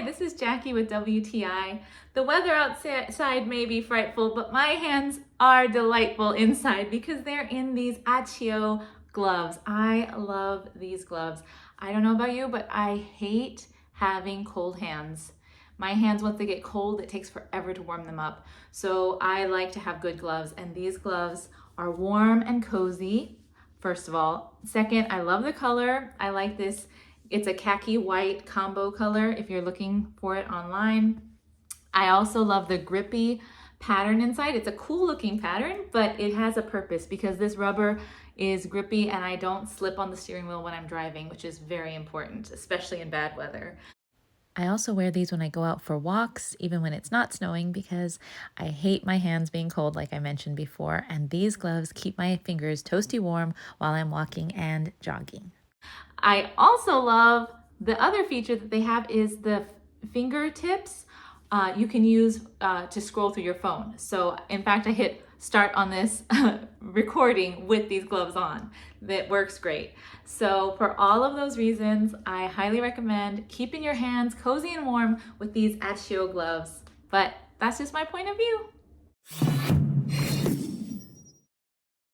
this is Jackie with WTI. The weather outside may be frightful, but my hands are delightful inside because they're in these Achiou gloves. I love these gloves. I don't know about you, but I hate having cold hands. My hands, once they get cold, it takes forever to warm them up. So I like to have good gloves, and these gloves are warm and cozy, first of all. Second, I love the color. I like this. It's a khaki white combo color if you're looking for it online. I also love the grippy pattern inside. It's a cool looking pattern, but it has a purpose because this rubber is grippy and I don't slip on the steering wheel when I'm driving, which is very important, especially in bad weather. I also wear these when I go out for walks, even when it's not snowing, because I hate my hands being cold, like I mentioned before, and these gloves keep my fingers toasty warm while I'm walking and jogging. I also love the other feature that they have is the fingertips you can use to scroll through your phone. So in fact, I hit start on this recording with these gloves on. That works great. So for all of those reasons, I highly recommend keeping your hands cozy and warm with these Achiou gloves. But that's just my point of view.